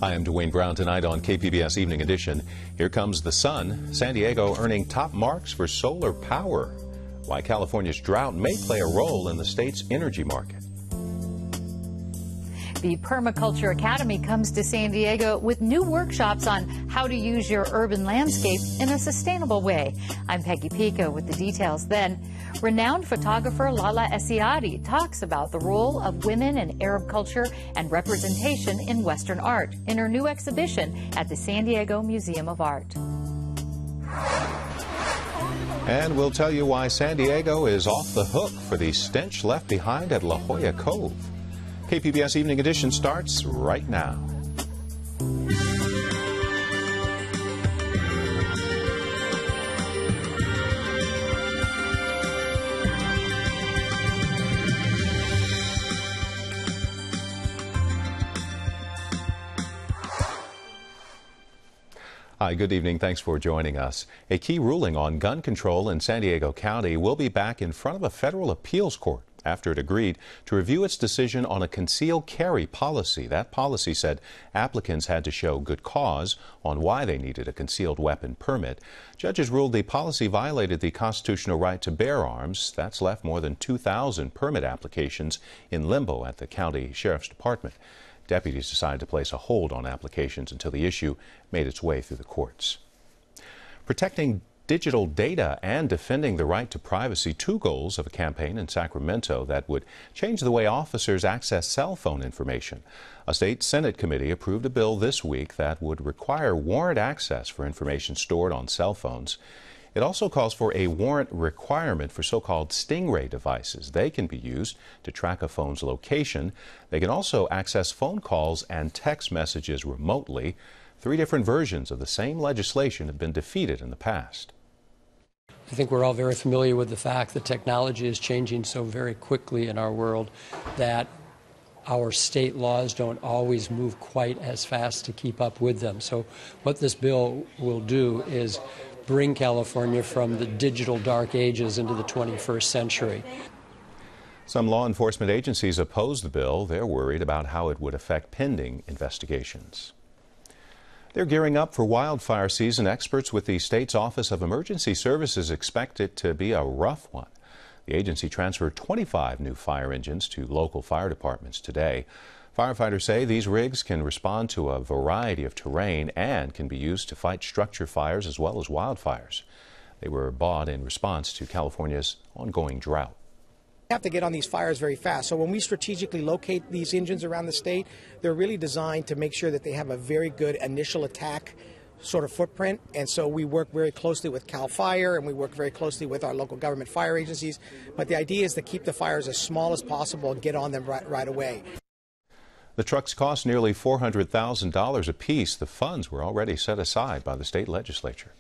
Hi, I'm Dwayne Brown. Tonight on KPBS Evening Edition, here comes the sun. San Diego earning top marks for solar power. Why California's drought may play a role in the state's energy market. The Permaculture Academy comes to San Diego with new workshops on how to use your urban landscape in a sustainable way. I'm Peggy Pico with the details. Then, renowned photographer Lalla Essaydi talks about the role of women in Arab culture and representation in Western art in her new exhibition at the San Diego Museum of Art. And we'll tell you why San Diego is off the hook for the stench left behind at La Jolla Cove. KPBS Evening Edition starts right now. Hi, good evening. Thanks for joining us. A key ruling on gun control in San Diego County will be back in front of a federal appeals court after it agreed to review its decision on a concealed carry policy. That policy said applicants had to show good cause on why they needed a concealed weapon permit. Judges ruled the policy violated the constitutional right to bear arms. That's left more than 2,000 permit applications in limbo at the county sheriff's department. Deputies decided to place a hold on applications until the issue made its way through the courts. Protecting digital data and defending the right to privacy, two goals of a campaign in Sacramento that would change the way officers access cell phone information. A state Senate committee approved a bill this week that would require warrant access for information stored on cell phones. It also calls for a warrant requirement for so-called stingray devices. They can be used to track a phone's location. They can also access phone calls and text messages remotely. Three different versions of the same legislation have been defeated in the past. I think we're all very familiar with the fact that technology is changing so very quickly in our world that our state laws don't always move quite as fast to keep up with them. So what this bill will do is bring California from the digital dark ages into the 21st century. Some law enforcement agencies oppose the bill. They're worried about how it would affect pending investigations. They're gearing up for wildfire season. Experts with the state's Office of Emergency Services expect it to be a rough one. The agency transferred 25 new fire engines to local fire departments today. Firefighters say these rigs can respond to a variety of terrain and can be used to fight structure fires as well as wildfires. They were bought in response to California's ongoing drought. We have to get on these fires very fast. So when we strategically locate these engines around the state, they're really designed to make sure that they have a very good initial attack sort of footprint. And so we work very closely with CAL FIRE and we work very closely with our local government fire agencies. But the idea is to keep the fires as small as possible and get on them right away. The trucks cost nearly $400,000 apiece. The funds were already set aside by the state legislature.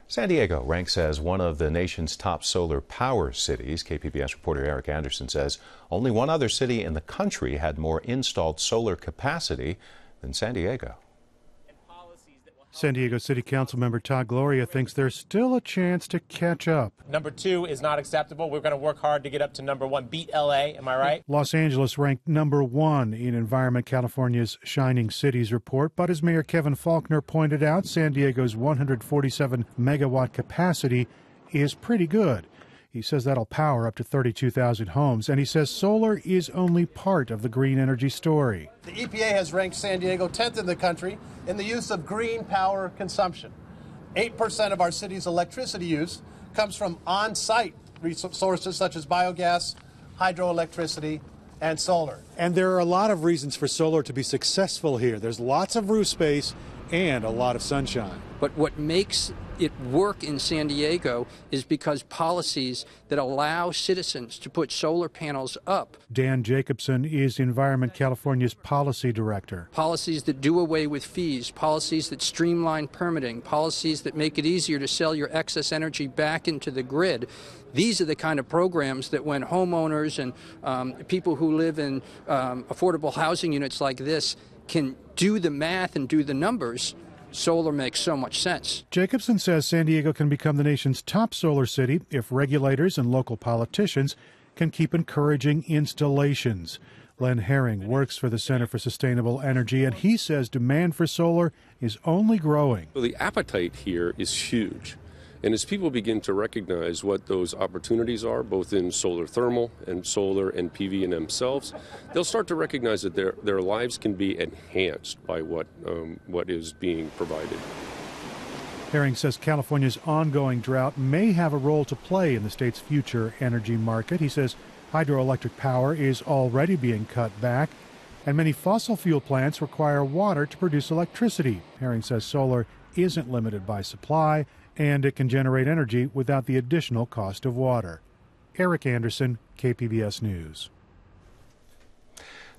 San Diego ranks as one of the nation's top solar power cities. KPBS reporter Eric Anderson says only one other city in the country had more installed solar capacity than San Diego. San Diego City Council member Todd Gloria thinks there's still a chance to catch up. Number 2 is not acceptable. We're going to work hard to get up to number 1. Beat LA, am I right? Los Angeles ranked number 1 in Environment California's Shining Cities report. But as Mayor Kevin Faulkner pointed out, San Diego's 147 megawatt capacity is pretty good. He says that'll power up to 32,000 homes, and he says solar is only part of the green energy story. The EPA has ranked San Diego 10th in the country in the use of green power consumption. 8% of our city's electricity use comes from on-site sources such as biogas, hydroelectricity, and solar. And there are a lot of reasons for solar to be successful here. There's lots of roof space and a lot of sunshine. But what makes it work in San Diego is because policies that allow citizens to put solar panels up. Dan Jacobson is Environment California's policy director. Policies that do away with fees, policies that streamline permitting, policies that make it easier to sell your excess energy back into the grid. These are the kind of programs that when homeowners and people who live in affordable housing units like this can do the math and do the numbers, solar makes so much sense. Jacobson says San Diego can become the nation's top solar city if regulators and local politicians can keep encouraging installations. Len Herring works for the Center for Sustainable Energy, and he says demand for solar is only growing. So the appetite here is huge. And as people begin to recognize what those opportunities are, both in solar thermal and solar and PV in themselves, they'll start to recognize that their lives can be enhanced by what is being provided. Herring says California's ongoing drought may have a role to play in the state's future energy market. He says hydroelectric power is already being cut back, and many fossil fuel plants require water to produce electricity. Herring says solar isn't limited by supply, and it can generate energy without the additional cost of water. Eric Anderson, KPBS News.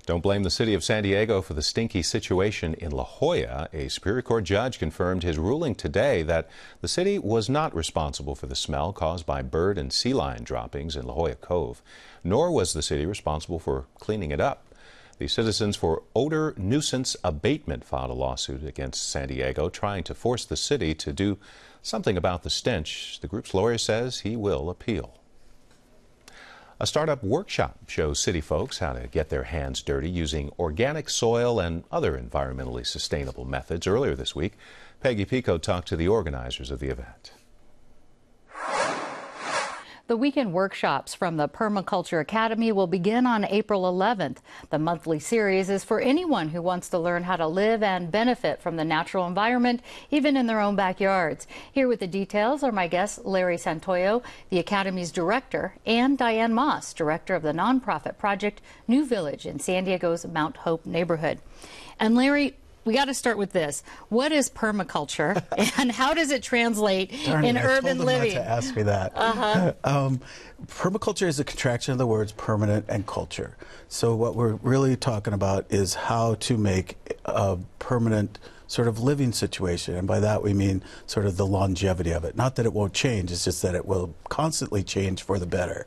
Don't blame the city of San Diego for the stinky situation in La Jolla. A Superior Court judge confirmed his ruling today that the city was not responsible for the smell caused by bird and sea lion droppings in La Jolla Cove, nor was the city responsible for cleaning it up. The Citizens for Odor Nuisance Abatement filed a lawsuit against San Diego, trying to force the city to do something about the stench. The group's lawyer says he will appeal. A startup workshop shows city folks how to get their hands dirty using organic soil and other environmentally sustainable methods. Earlier this week, Peggy Pico talked to the organizers of the event. The weekend workshops from the Permaculture Academy will begin on April 11th. The monthly series is for anyone who wants to learn how to live and benefit from the natural environment, even in their own backyards. Here with the details are my guests, Larry Santoyo, the Academy's director, and Diane Moss, director of the nonprofit project New Village in San Diego's Mount Hope neighborhood. And Larry, we got to start with this. What is permaculture, and how does it translate in urban living? I told them not to ask me that. Permaculture is a contraction of the words permanent and culture. So what we're really talking about is how to make a permanent sort of living situation, and by that we mean sort of the longevity of it. Not that it won't change, it's just that it will constantly change for the better.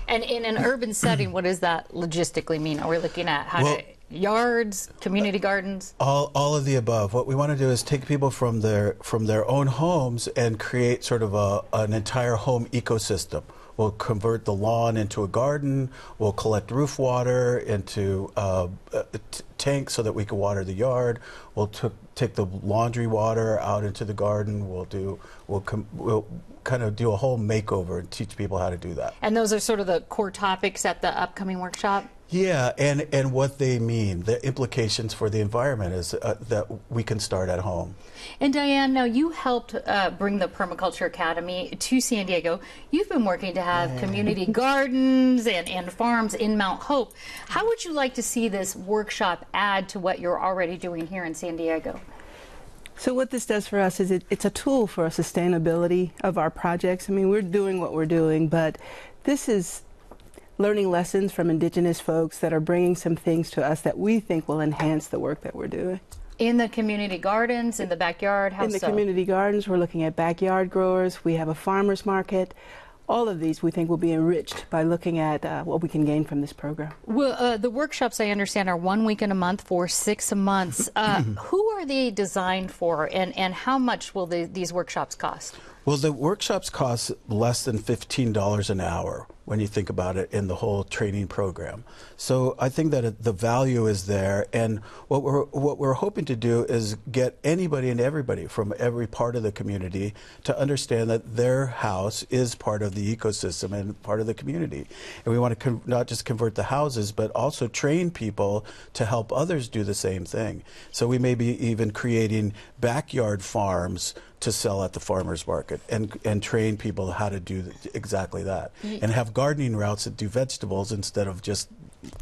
And in an urban setting, what does that logistically mean? Are we looking at how to yards, community gardens? All of the above. What we want to do is take people from their own homes and create sort of an entire home ecosystem. We'll convert the lawn into a garden. We'll collect roof water into tanks so that we can water the yard. We'll take the laundry water out into the garden. We'll kind of do a whole makeover and teach people how to do that. And those are sort of the core topics at the upcoming workshop? Yeah, and what they mean, the implications for the environment is that we can start at home. And Diane, now you helped bring the Permaculture Academy to San Diego. You've been working to have community gardens and farms in Mount Hope. How would you like to see this workshop add to what you're already doing here in San Diego? So what this does for us is it's a tool for sustainability of our projects. I mean, we're doing what we're doing, but this is learning lessons from indigenous folks that are bringing some things to us that we think will enhance the work that we're doing. In the community gardens, in the backyard, how so? In the community gardens, we're looking at backyard growers. We have a farmer's market. All of these we think will be enriched by looking at what we can gain from this program. Well, the workshops, I understand, are 1 weekend a month for 6 months. Who are they designed for, and how much will these workshops cost? Well, the workshops cost less than $15 an hour when you think about it in the whole training program. So I think that the value is there, and what we're hoping to do is get anybody and everybody from every part of the community to understand that their house is part of the ecosystem and part of the community. And we want to not just convert the houses, but also train people to help others do the same thing. So we may be even creating backyard farms to sell at the farmer's market and train people how to do exactly that, and have gardening routes that do vegetables instead of just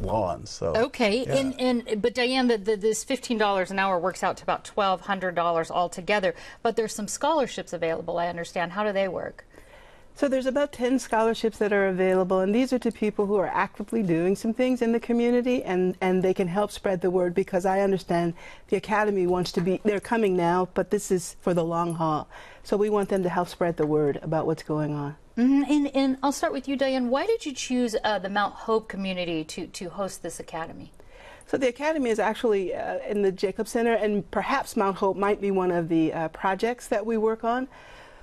lawns. So okay, yeah. But Diane, this $15 an hour works out to about $1,200 altogether, but there's some scholarships available, I understand. How do they work? So there's about 10 scholarships that are available, and these are to people who are actively doing some things in the community, and they can help spread the word, because I understand the Academy wants to be, they're coming now, but this is for the long haul. So we want them to help spread the word about what's going on. And I'll start with you, Diane. Why did you choose the Mount Hope community to host this Academy? So the Academy is actually in the Jacob Center, and perhaps Mount Hope might be one of the projects that we work on.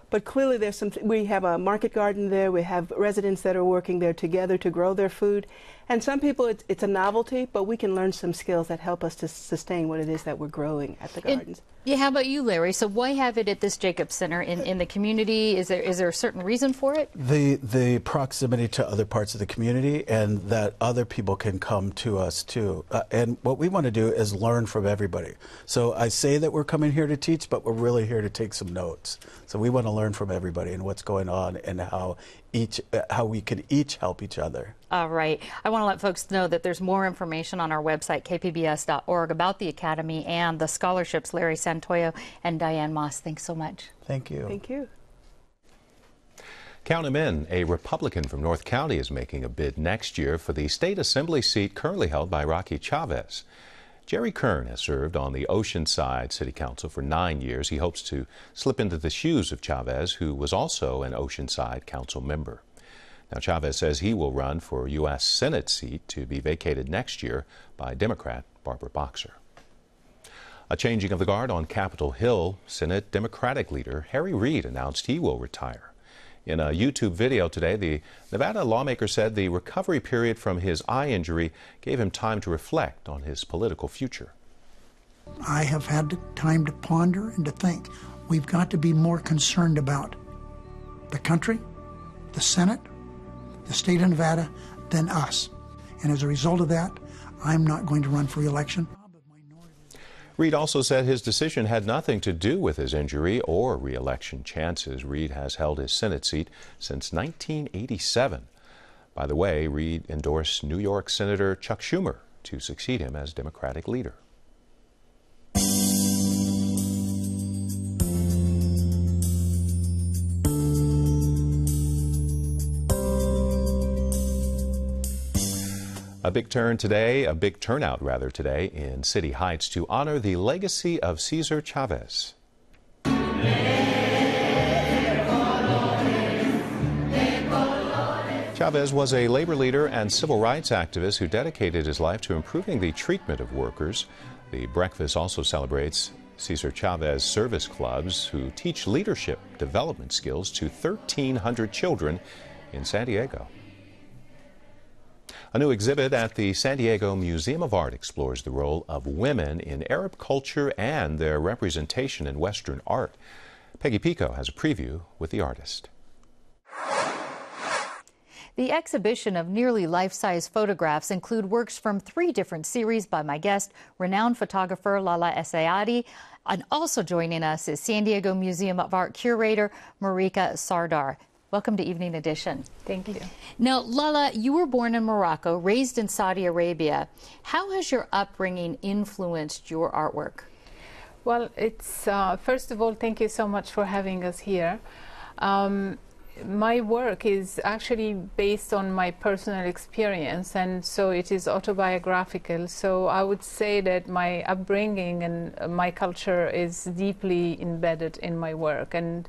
But clearly there's we have a market garden there, we have residents that are working there together to grow their food, And some people, it's a novelty, but we can learn some skills that help us to sustain what it is that we're growing at the gardens. Yeah, how about you, Larry? So why have it at this Jacobs Center in the community? Is there a certain reason for it? The proximity to other parts of the community, and that other people can come to us too. And what we want to do is learn from everybody. So I say that we're coming here to teach, but we're really here to take some notes. So we want to learn from everybody and what's going on and how we can each help each other. All right. I want to let folks know that there's more information on our website, kpbs.org, about the Academy and the scholarships. Larry Santoyo and Diane Moss, thanks so much. Thank you. Thank you. Count 'em in. A Republican from North County is making a bid next year for the state assembly seat currently held by Cesar Chavez. Jerry Kern has served on the Oceanside City Council for 9 years. He hopes to slip into the shoes of Chavez, who was also an Oceanside Council member. Now, Chavez says he will run for U.S. Senate seat to be vacated next year by Democrat Barbara Boxer. A changing of the guard on Capitol Hill. Senate Democratic leader Harry Reid announced he will retire. In a YouTube video today, the Nevada lawmaker said the recovery period from his eye injury gave him time to reflect on his political future. I have had time to ponder and to think. We've got to be more concerned about the country, the Senate, the state of Nevada, than us. And as a result of that, I'm not going to run for re-election. Reid also said his decision had nothing to do with his injury or re-election chances. Reid has held his Senate seat since 1987. By the way, Reid endorsed New York Senator Chuck Schumer to succeed him as Democratic leader. A big turnout today in City Heights to honor the legacy of Cesar Chavez. Chavez was a labor leader and civil rights activist who dedicated his life to improving the treatment of workers. The breakfast also celebrates Cesar Chavez service clubs who teach leadership development skills to 1,300 children in San Diego. A new exhibit at the San Diego Museum of Art explores the role of women in Arab culture and their representation in Western art. Peggy Pico has a preview with the artist. The exhibition of nearly life-size photographs include works from 3 different series by my guest, renowned photographer Lalla Essaydi. And also joining us is San Diego Museum of Art curator Marika Sardar. Welcome to Evening Edition. Thank you. Now, Lalla, you were born in Morocco, raised in Saudi Arabia. How has your upbringing influenced your artwork? Well, it's first of all, thank you so much for having us here. My work is actually based on my personal experience, and so it is autobiographical. So I would say that my upbringing and my culture is deeply embedded in my work, and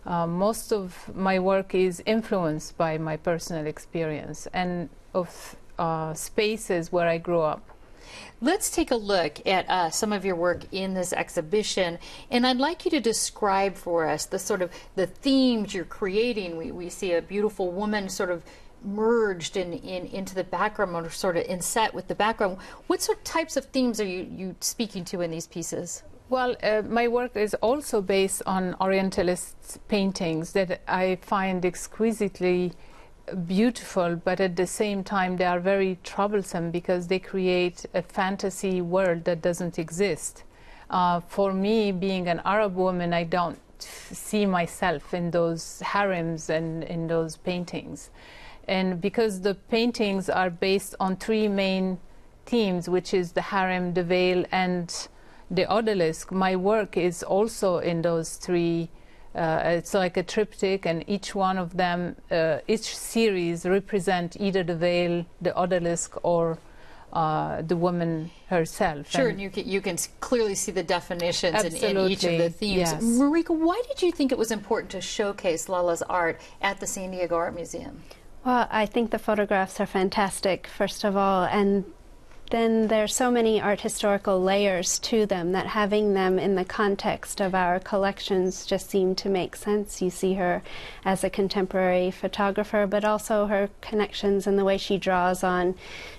most of my work is influenced by my personal experience and of spaces where I grew up. Let's take a look at some of your work in this exhibition, and I'd like you to describe for us the themes you're creating. We see a beautiful woman sort of merged into the background, or sort of inset with the background. What sort of types of themes are you speaking to in these pieces? Well, my work is also based on Orientalist paintings that I find exquisitely beautiful, but at the same time they are very troublesome because they create a fantasy world that doesn't exist. For me, being an Arab woman, I don't see myself in those harems and in those paintings. And because the paintings are based on 3 main themes, which is the harem, the veil, and the odalisque, my work is also in those 3. It's like a triptych, and each one of them, each series represent either the veil, the odalisque, or the woman herself. Sure, and you can clearly see the definitions in each of the themes. Yes. Marika, why did you think it was important to showcase Lalla's art at the San Diego Art Museum? Well, I think the photographs are fantastic, first of all, and then there's so many art historical layers to them that having them in the context of our collections just seemed to make sense. You see her as a contemporary photographer, but also her connections and the way she draws on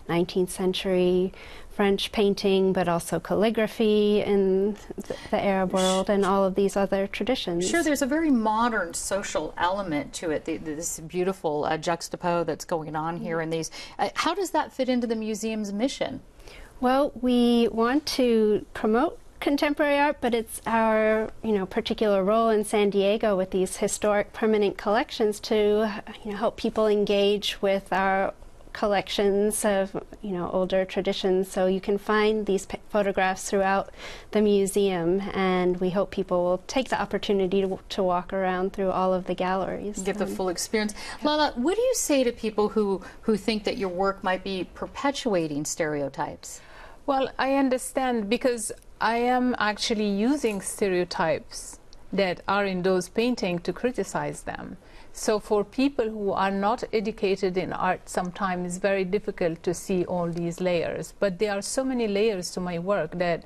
19th century French painting, but also calligraphy in the Arab world and all of these other traditions. Sure, there's a very modern social element to it, this beautiful juxtapose that's going on here in these. How does that fit into the museum's mission? Well, we want to promote contemporary art, but it's our particular role in San Diego with these historic permanent collections to help people engage with our collections of older traditions. So you can find these photographs throughout the museum, and we hope people will take the opportunity to walk around through all of the galleries. Get the full experience. Lalla, what do you say to people who think that your work might be perpetuating stereotypes? Well, I understand, because I am actually using stereotypes that are in those paintings to criticize them. So for people who are not educated in art, sometimes it's very difficult to see all these layers. But there are so many layers to my work that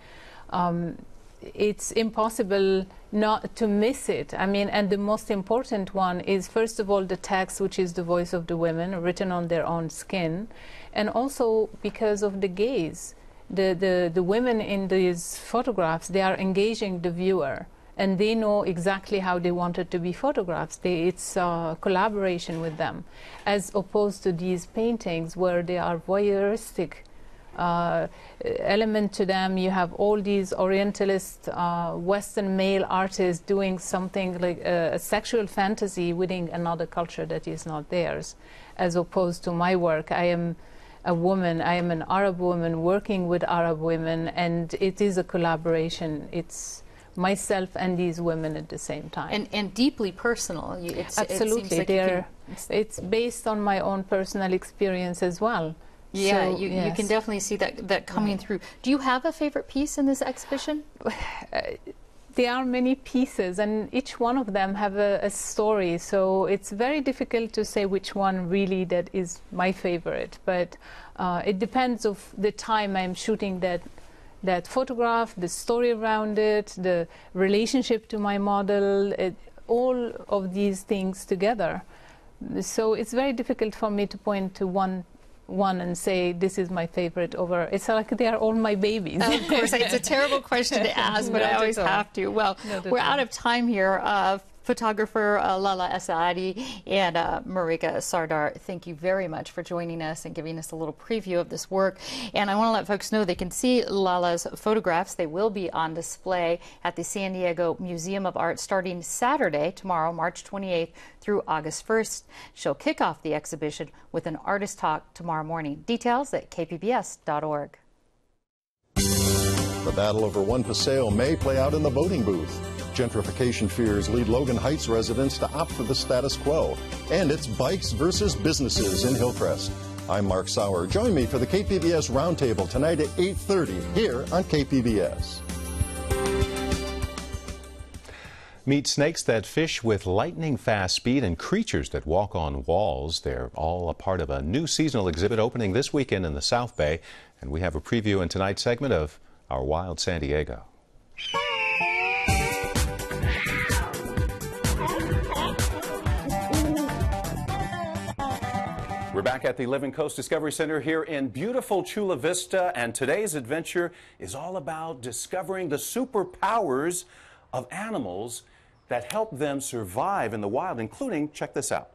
it's impossible not to miss it. I mean, and the most important one is, first of all, the text, which is the voice of the women, written on their own skin, and also because of the gaze. The women in these photographs, they are engaging the viewer, and they know exactly how they want it to be photographed. It's a collaboration with them, as opposed to these paintings where they are voyeuristic element to them. You have all these Orientalist, Western male artists doing something like a sexual fantasy within another culture that is not theirs, as opposed to my work. I am a woman, I am an Arab woman working with Arab women, and it is a collaboration. It's myself and these women at the same time. And deeply personal. Absolutely. It seems like it's based on my own personal experience as well. Yeah, so, you can definitely see that coming through. Do you have a favorite piece in this exhibition? There are many pieces, and each one of them have a story, so it's very difficult to say which one really that is my favorite. But it depends of the time I'm shooting that photograph, the story around it, the relationship to my model, all of these things together. So it's very difficult for me to point to one and say this is my favorite over. It's like they are all my babies. Of course, it's a terrible question to ask, but I always have to. Well, we're out of time here. Photographer Lalla Essaydi and Marika Sardar, thank you very much for joining us and giving us a little preview of this work. And I want to let folks know they can see Lalla's photographs. They will be on display at the San Diego Museum of Art starting Saturday, tomorrow, March 28th through August 1st. She'll kick off the exhibition with an artist talk tomorrow morning. Details at kpbs.org. The battle over one Paseo may play out in the voting booth. Gentrification fears lead Logan Heights residents to opt for the status quo. And it's bikes versus businesses in Hillcrest. I'm Mark Sauer. Join me for the KPBS Roundtable tonight at 8:30 here on KPBS. Meet snakes that fish with lightning-fast speed and creatures that walk on walls. They're all a part of a new seasonal exhibit opening this weekend in the South Bay. And we have a preview in tonight's segment of Our Wild San Diego. We're back at the Living Coast Discovery Center here in beautiful Chula Vista, and today's adventure is all about discovering the superpowers of animals that help them survive in the wild, including, check this out,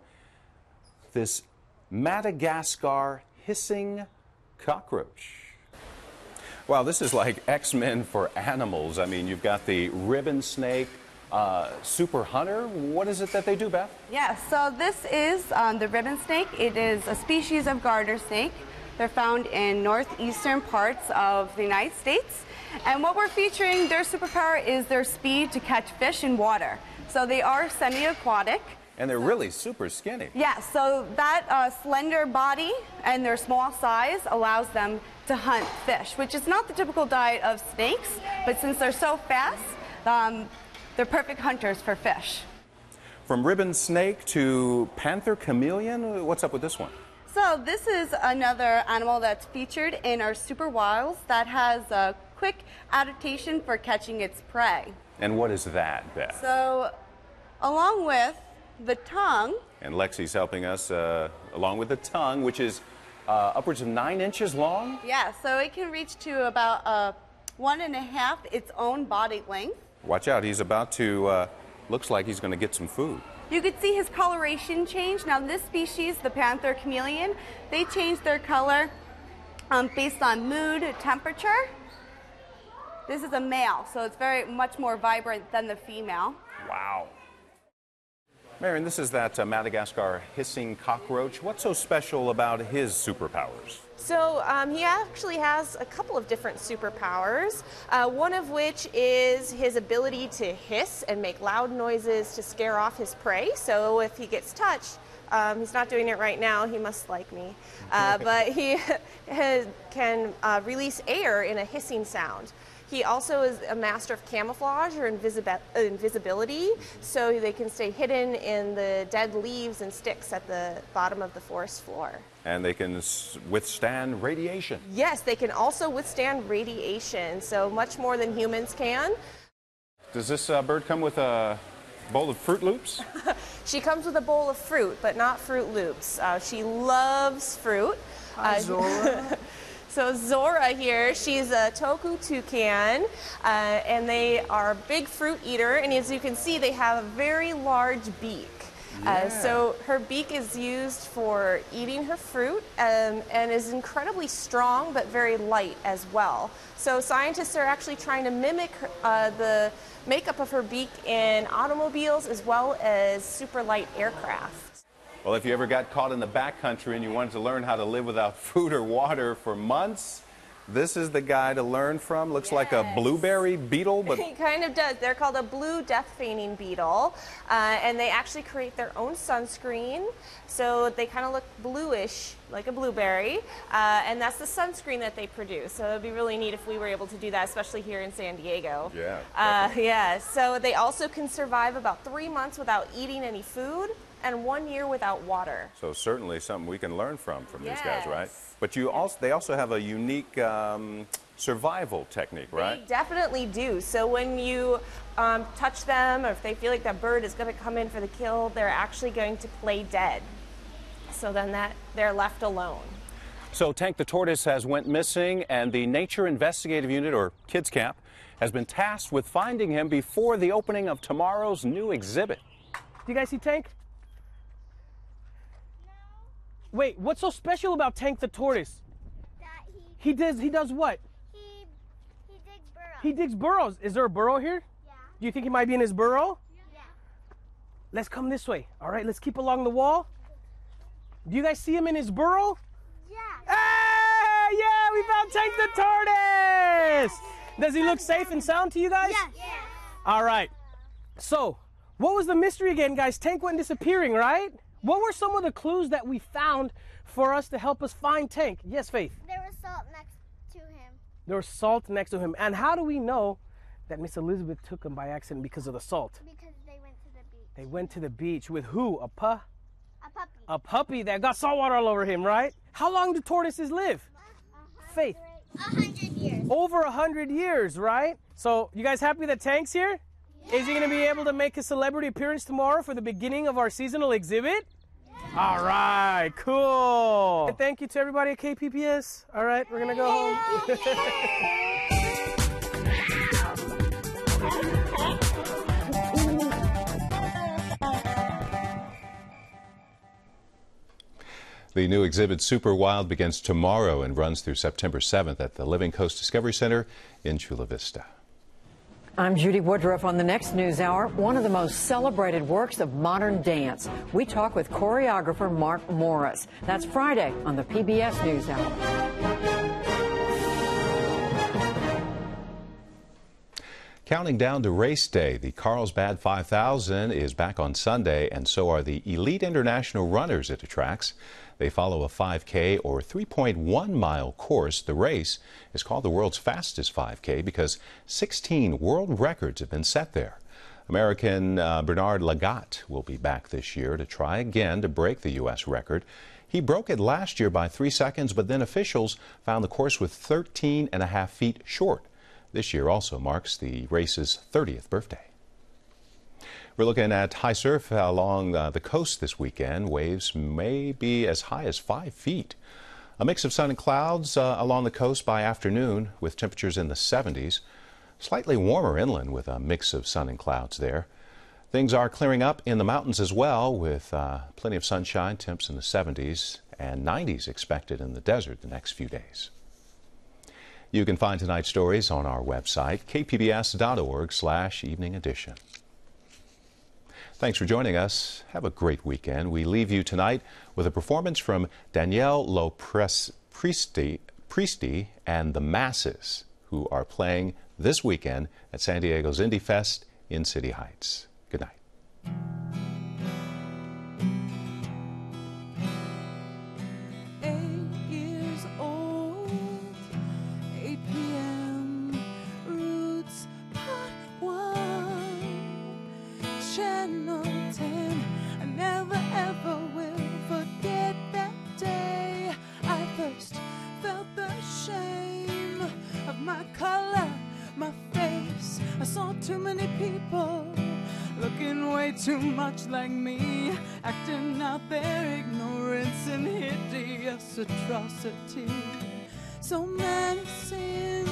this Madagascar hissing cockroach. Wow, this is like X-Men for animals. I mean, you've got the ribbon snake, super hunter. What is it that they do, Beth? Yeah, so this is the ribbon snake. It is a species of garter snake. They're found in northeastern parts of the United States. And what we're featuring, their superpower is their speed to catch fish in water. So they are semi-aquatic. And they're really super skinny. Yeah, so that slender body and their small size allows them to hunt fish, which is not the typical diet of snakes, but since they're so fast, they're perfect hunters for fish. From ribbon snake to panther chameleon, what's up with this one? So this is another animal that's featured in our Super Wilds that has a quick adaptation for catching its prey. And what is that, Beth? So along with the tongue. And Lexi's helping us along with the tongue, which is upwards of 9 inches long? Yeah, so it can reach to about 1.5 its own body length. Watch out, he's about to, looks like he's going to get some food. You could see his coloration change. Now this species, the panther chameleon, they change their color based on mood, temperature. This is a male, so it's very much more vibrant than the female. Wow. Marion, this is that Madagascar hissing cockroach. What's so special about his superpowers? So he actually has a couple of different superpowers, one of which is his ability to hiss and make loud noises to scare off his prey. So if he gets touched, he's not doing it right now, he must like me, but he can release air in a hissing sound. He also is a master of camouflage or invisibility, so they can stay hidden in the dead leaves and sticks at the bottom of the forest floor. And they can withstand radiation. Yes, they can also withstand radiation, so much more than humans can. Does this bird come with a bowl of Fruit Loops? She comes with a bowl of fruit, but not Fruit Loops. She loves fruit. Hi, Zora. So Zora here, she's a toku toucan, and they are a big fruit eater, and as you can see, they have a very large beak. So her beak is used for eating her fruit and is incredibly strong but very light as well. So scientists are actually trying to mimic the makeup of her beak in automobiles as well as super light aircraft. Well, if you ever got caught in the backcountry and you wanted to learn how to live without food or water for months, this is the guy to learn from. Looks like a blueberry beetle, but he kind of does. They're called a blue death feigning beetle, and they actually create their own sunscreen, so they kind of look bluish, like a blueberry, and that's the sunscreen that they produce. So it would be really neat if we were able to do that, especially here in San Diego. Yeah. Yeah. So they also can survive about 3 months without eating any food, and 1 year without water. So certainly something we can learn from these guys, right? But they also have a unique survival technique, right? They definitely do. So when you touch them, or if they feel like that bird is going to come in for the kill, they're actually going to play dead. So then they're left alone. So Tank the tortoise has went missing, and the Nature Investigative Unit, or Kids Camp, has been tasked with finding him before the opening of tomorrow's new exhibit. Do you guys see Tank? Wait, what's so special about Tank the tortoise? That he does what? He digs burrows. He digs burrows. Is there a burrow here? Yeah. Do you think he might be in his burrow? Yeah. Let's come this way. All right, let's keep along the wall. Do you guys see him in his burrow? Yeah. Hey, yeah, we found Tank the tortoise. Does he look safe and sound to you guys? Yeah. All right. So, what was the mystery again, guys? Tank went disappearing, right? What were some of the clues that we found for us to help us find Tank? Yes, Faith? There was salt next to him. There was salt next to him. And how do we know that Miss Elizabeth took him by accident because of the salt? Because they went to the beach. They went to the beach with who? A puppy. A puppy that got salt water all over him, right? How long do tortoises live? Faith? 100 years. Over 100 years, right? So, you guys happy that Tank's here? Yeah. Is he going to be able to make a celebrity appearance tomorrow for the beginning of our seasonal exhibit? Yeah. All right, cool. And thank you to everybody at KPBS. All right, we're going to go home. The new exhibit, Super Wild, begins tomorrow and runs through September 7th at the Living Coast Discovery Center in Chula Vista. I'm Judy Woodruff on the next News Hour. One of the most celebrated works of modern dance. We talk with choreographer Mark Morris. That's Friday on the PBS News Hour. Counting down to race day, the Carlsbad 5000 is back on Sunday, and so are the elite international runners it attracts. They follow a 5K or 3.1-mile course. The race is called the world's fastest 5K because 16 world records have been set there. American Bernard Lagat will be back this year to try again to break the U.S. record. He broke it last year by 3 seconds, but then officials found the course was 13.5 feet short. This year also marks the race's 30th birthday. We're looking at high surf along the coast this weekend. Waves may be as high as 5 feet. A mix of sun and clouds along the coast by afternoon with temperatures in the 70s. Slightly warmer inland with a mix of sun and clouds there. Things are clearing up in the mountains as well with plenty of sunshine, temps in the 70s and 90s expected in the desert the next few days. You can find tonight's stories on our website, kpbs.org/evening edition. Thanks for joining us. Have a great weekend. We leave you tonight with a performance from Danielle Lopresti and the Masses, who are playing this weekend at San Diego's Indie Fest in City Heights. Good night. 8 years old, 8 p.m. Roots Part 1, Channel 10. I never ever will forget that day I first felt the shame of my color, my face. I saw too many people looking way too much like me, acting out their ignorance and hideous atrocity. So many sins